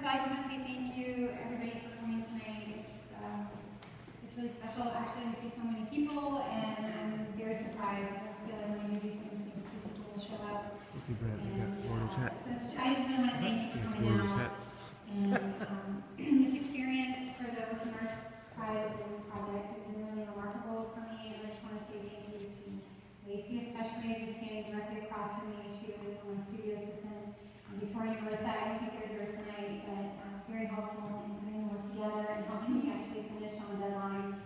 of all, I just want to say thank you, everybody, for coming tonight. It's really special, actually, to see so many people, and I'm very surprised. I just feel like when I do these things, maybe 2 people will show up. I just really want to thank you for coming out. And this experience for the Working Arts Prize project has been really remarkable for me, and I just want to say thank you to Lacey, especially, who's standing directly across from me. She was one of my studio assistants. Victoria and Marissa, I don't think they're here tonight, but very helpful in putting the work together and helping me actually finish on the deadline.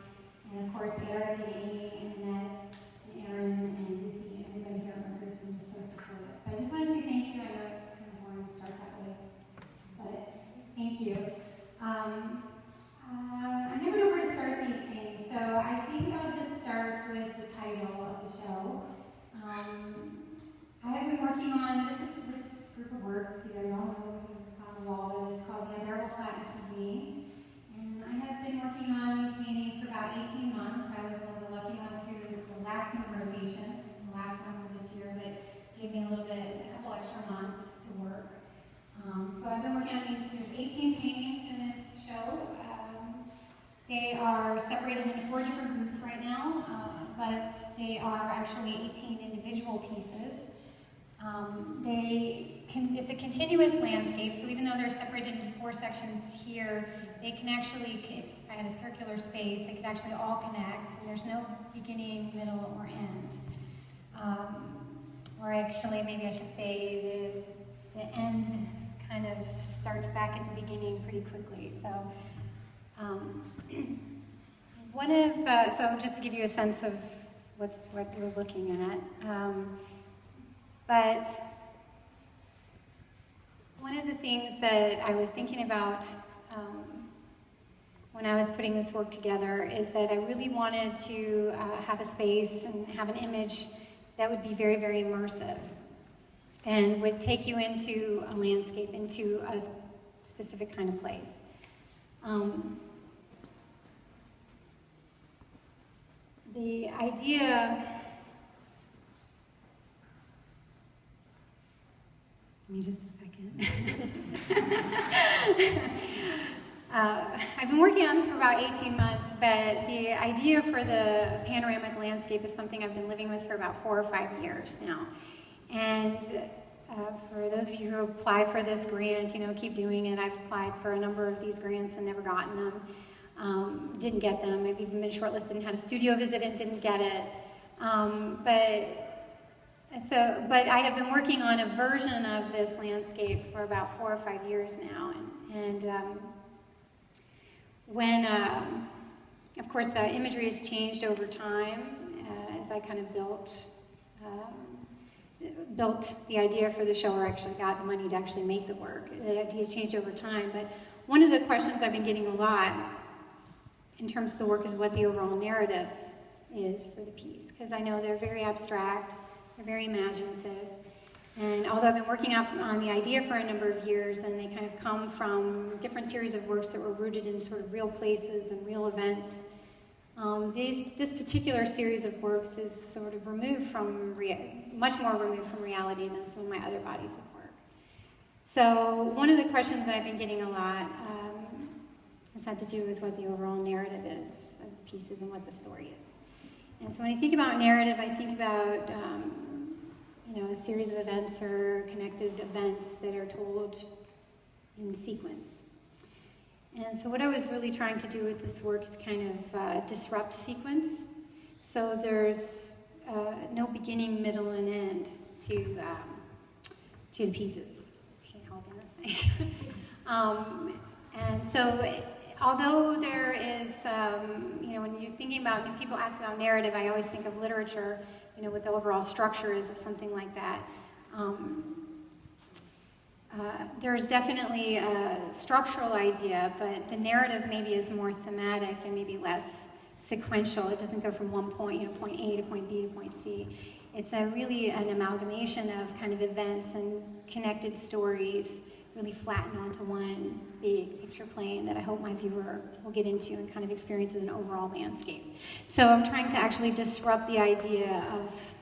And of course, Eric and Amy and Annette and Aaron and Lucy and everybody here at Merck has been just so supportive. So I just want to say thank you. I know it's kind of boring to start that way, but thank you. I never know where to start these things, so I think I'll just start with the title of the show. I have been working on this group of works, you guys all know because it's on the wall, but it's called the Unbearable Flatness of Being. And I have been working on these paintings for about 18 months. I was one of the lucky ones who was the last in the rotation, the last one for this year, but gave me a couple extra months to work. So I've been working on these. There's 18 paintings in this show. They are separated into 4 different groups right now, but they are actually 18 individual pieces. It's a continuous landscape, so even though they're separated into 4 sections here, they can actually, if I had a circular space, they could actually all connect, and there's no beginning, middle, or end. Or actually, maybe I should say the end kind of starts back at the beginning pretty quickly. So, so just to give you a sense of what you're looking at. But one of the things that I was thinking about when I was putting this work together is that I really wanted to have a space and have an image that would be very, very immersive and would take you into a landscape, into a specific kind of place. The idea... Give me just a second. I've been working on this for about 18 months, but the idea for the panoramic landscape is something I've been living with for about 4 or 5 years now. And for those of you who apply for this grant, keep doing it. I've applied for a number of these grants and never gotten them. Didn't get them. I've even been shortlisted and had a studio visit and didn't get it. But I have been working on a version of this landscape for about 4 or 5 years now, and when, of course, the imagery has changed over time as I kind of built the idea for the show, or actually got the money to actually make the work. The ideas changed over time, but one of the questions I've been getting a lot in terms of the work is what the overall narrative is for the piece, because I know they're very abstract. They're very imaginative, and although I've been working on the idea for a number of years, and they kind of come from different series of works that were rooted in sort of real places and real events, this particular series of works is sort of much more removed from reality than some of my other bodies of work. So one of the questions that I've been getting a lot has had to do with what the overall narrative is of the pieces and what the story is. And so when I think about narrative, I think about a series of events or connected events that are told in sequence. And so what I was really trying to do with this work is kind of disrupt sequence. So there's no beginning, middle, and end to the pieces. Okay, hold on a second. And so although there is, when you're thinking about, when people ask about narrative, I always think of literature, what the overall structure is of something like that. There's definitely a structural idea, but the narrative maybe is more thematic and maybe less sequential. It doesn't go from one point, point A to point B to point C. It's really an amalgamation of kind of events and connected stories really flattened onto one big picture plane that I hope my viewer will get into and kind of experience as an overall landscape. So I'm trying to actually disrupt the idea of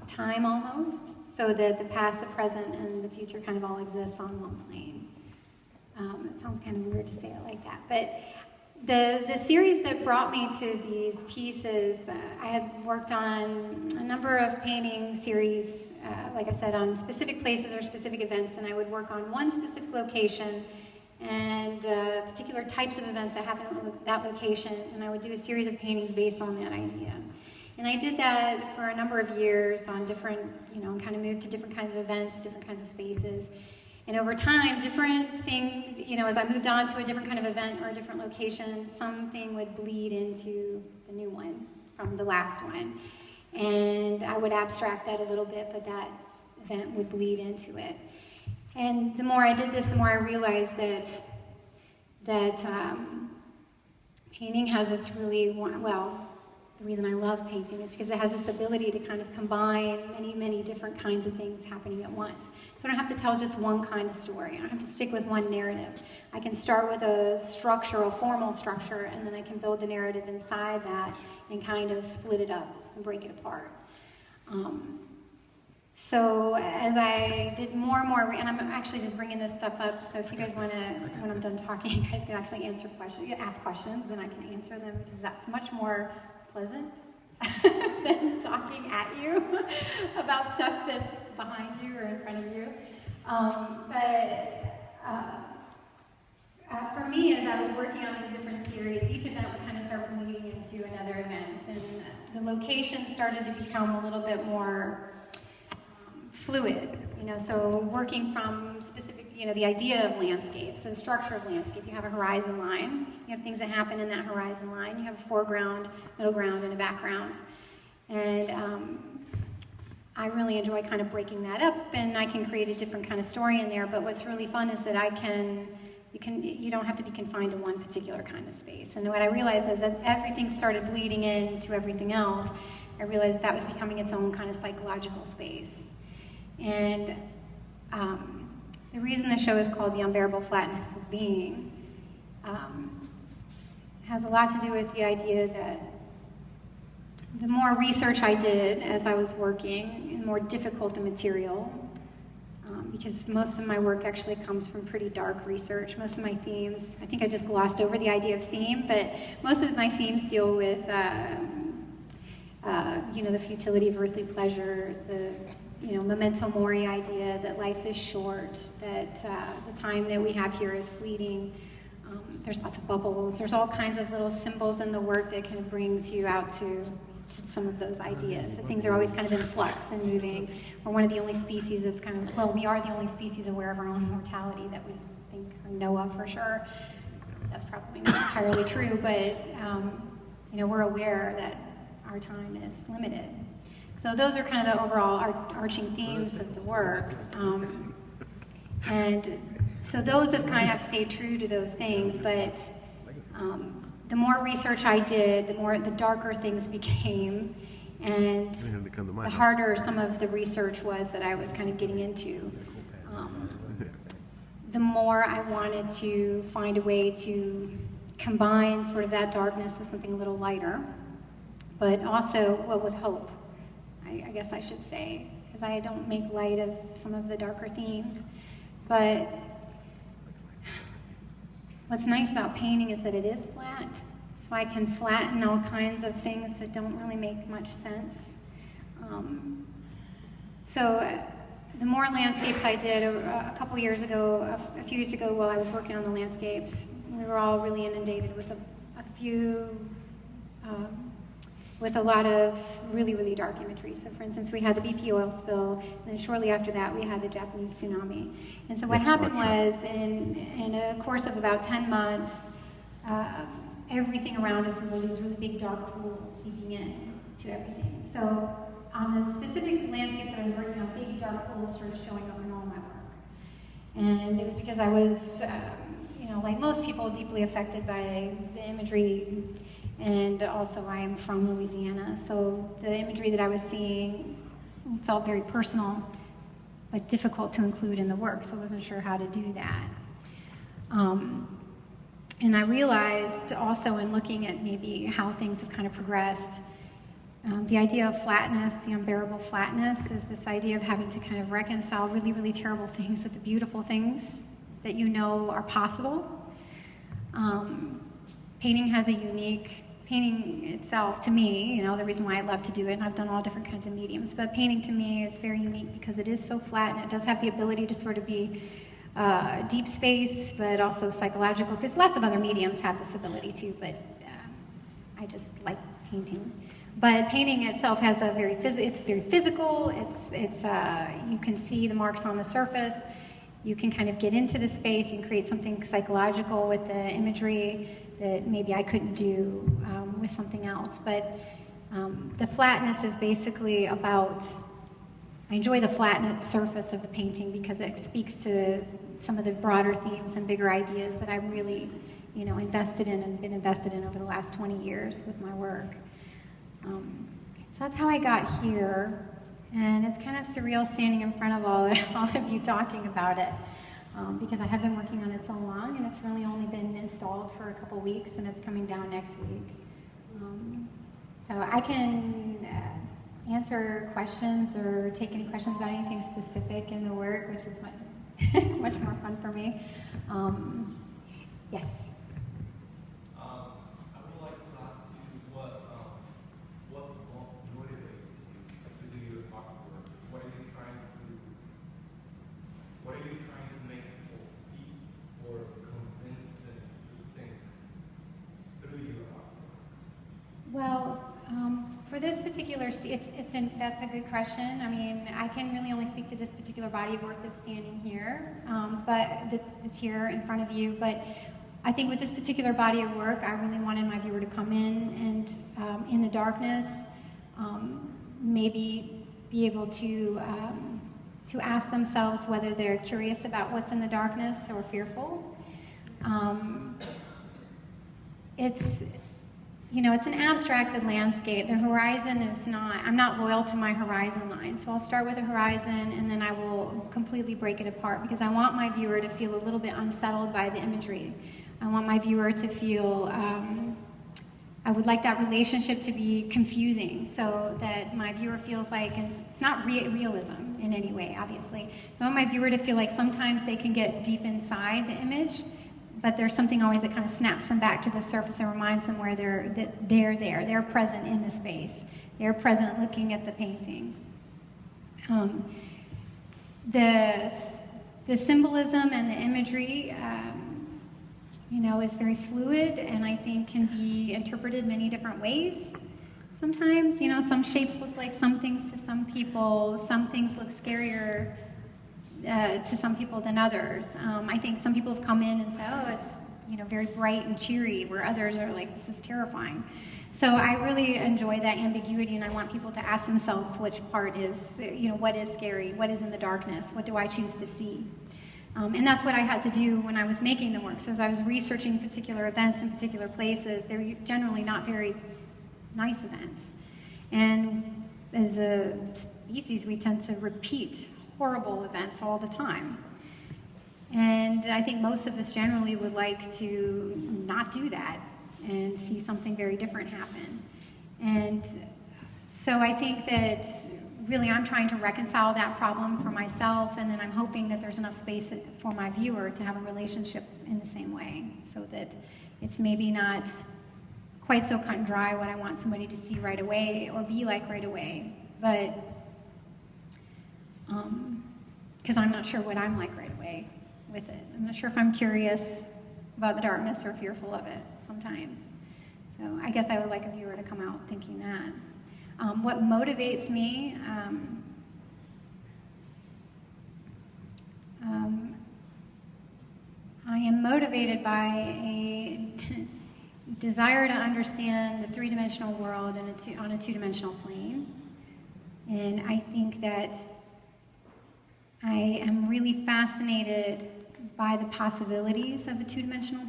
time almost. so that the past, the present, and the future kind of all exists on one plane. It sounds kind of weird to say it like that, but the series that brought me to these pieces, I had worked on a number of painting series, like I said, on specific places or specific events, and I would work on one specific location and particular types of events that happened at that location, and I would do a series of paintings based on that idea. And I did that for a number of years on different, kind of moved to different kinds of events, different kinds of spaces. And over time, different things, as I moved on to a different kind of event or a different location, something would bleed into the new one from the last one. And I would abstract that a little bit, but that event would bleed into it. And the more I did this, the more I realized that painting has this really, the reason I love painting is because it has this ability to kind of combine many, many different kinds of things happening at once. So I don't have to tell just one kind of story. I don't have to stick with one narrative. I can start with a structure, a formal structure, and then I can build the narrative inside that and kind of split it up and break it apart. So as I did more and more, and I'm actually just bringing this stuff up, so if you guys want to, when I'm done talking, you guys can actually ask questions, and I can answer them, because that's much more pleasant than talking at you about stuff that's behind you or in front of you. For me, as I was working on these different series, each event would kind of start leading into another event, and the location started to become a little bit more fluid, so working from specific, the idea of landscape, so the structure of landscape. You have a horizon line, you have things that happen in that horizon line, you have a foreground, middle ground, and a background. And I really enjoy kind of breaking that up, and I can create a different kind of story in there, but what's really fun is that you don't have to be confined to one particular kind of space. And what I realized is that everything started bleeding into everything else. I realized that was becoming its own kind of psychological space. And the reason the show is called The Unbearable Flatness of Being has a lot to do with the idea that the more research I did as I was working, and more difficult the material, because most of my work actually comes from pretty dark research. Most of my themes, I think I just glossed over the idea of theme, but most of my themes deal with the futility of earthly pleasures, the memento mori idea that life is short, that the time that we have here is fleeting. There's lots of bubbles. There's all kinds of little symbols in the work that kind of brings you out to some of those ideas, that things are always kind of in flux and moving. We're one of the only species that's we are the only species aware of our own mortality that we think or know of for sure. That's probably not entirely true, but we're aware that our time is limited. So those are kind of the overall arching themes of the work. And so those have kind of stayed true to those things, but the more research I did, the darker things became, and the harder some of the research was that I was kind of getting into. The more I wanted to find a way to combine sort of that darkness with something a little lighter, but also, with hope. I guess I should say, because I don't make light of some of the darker themes. But what's nice about painting is that it is flat, so I can flatten all kinds of things that don't really make much sense. The more landscapes I did, a couple years ago, a few years ago while I was working on the landscapes, we were all really inundated with with a lot of really, really dark imagery. So for instance, we had the BP oil spill, and then shortly after that, we had the Japanese tsunami. And so what happened was, in a course of about 10 months, everything around us was all these really big dark pools seeping in to everything. So on the specific landscapes that I was working on, big dark pools started showing up in all my work. And it was because I was, like most people, deeply affected by the imagery. And also I am from Louisiana, so the imagery that I was seeing felt very personal, but difficult to include in the work, so I wasn't sure how to do that. And I realized also in looking at maybe how things have kind of progressed, The idea of flatness, the unbearable flatness, is this idea of having to kind of reconcile really, really terrible things with the beautiful things that you know are possible. Painting has a unique, painting itself to me, you know, the reason why I love to do it, and I've done all different kinds of mediums, but painting to me is very unique because it is so flat and it does have the ability to sort of be deep space, but also psychological. So there's lots of other mediums have this ability too, but I just like painting. But painting itself has a it's very physical. It's you can see the marks on the surface. You can kind of get into the space. You can create something psychological with the imagery that maybe I couldn't do with something else. But the flatness is basically about, I enjoy the flatness surface of the painting because it speaks to some of the broader themes and bigger ideas that I'm really, you know, invested in and been invested in over the last 20 years with my work. So that's how I got here, and it's kind of surreal standing in front of all of you talking about it, because I have been working on it so long, and it's really only been installed for a couple weeks, and it's coming down next week. So I can answer questions or take any questions about anything specific in the work, which is much more fun for me. Yes? Well, for this particular, that's a good question. I mean, I can really only speak to this particular body of work that's standing here, but that's here in front of you. But I think with this particular body of work, I really wanted my viewer to come in and, in the darkness, maybe be able to ask themselves whether they're curious about what's in the darkness or fearful. You know, it's an abstracted landscape. The horizon is not, I'm not loyal to my horizon line. So I'll start with a horizon and then I will completely break it apart because I want my viewer to feel a little bit unsettled by the imagery. I want my viewer to feel, I would like that relationship to be confusing so that my viewer feels like, and it's not realism in any way, obviously. I want my viewer to feel like sometimes they can get deep inside the image, but there's something always that kind of snaps them back to the surface and reminds them where they're there. They're present in the space. They're present looking at the painting. The symbolism and the imagery, you know, is very fluid and I think can be interpreted many different ways. Sometimes, you know, some shapes look like some things to some people. Some things look scarier to some people than others. I think some people have come in and said, oh, it's, you know, very bright and cheery, where others are like, this is terrifying. So I really enjoy that ambiguity, and I want people to ask themselves which part is, you know, what is scary, what is in the darkness, what do I choose to see? And that's what I had to do when I was making the work. So as I was researching particular events in particular places, they're generally not very nice events. And as a species, we tend to repeat horrible events all the time. And I think most of us generally would like to not do that and see something very different happen. And so I think that really I'm trying to reconcile that problem for myself, and then I'm hoping that there's enough space for my viewer to have a relationship in the same way, so that it's maybe not quite so cut and dry what I want somebody to see right away or be like right away, but because I'm not sure what I'm like right away with it. I'm not sure if I'm curious about the darkness or fearful of it sometimes. So I guess I would like a viewer to come out thinking that. What motivates me, I am motivated by a desire to understand the three-dimensional world on a two-dimensional plane. And I think that I am really fascinated by the possibilities of a two-dimensional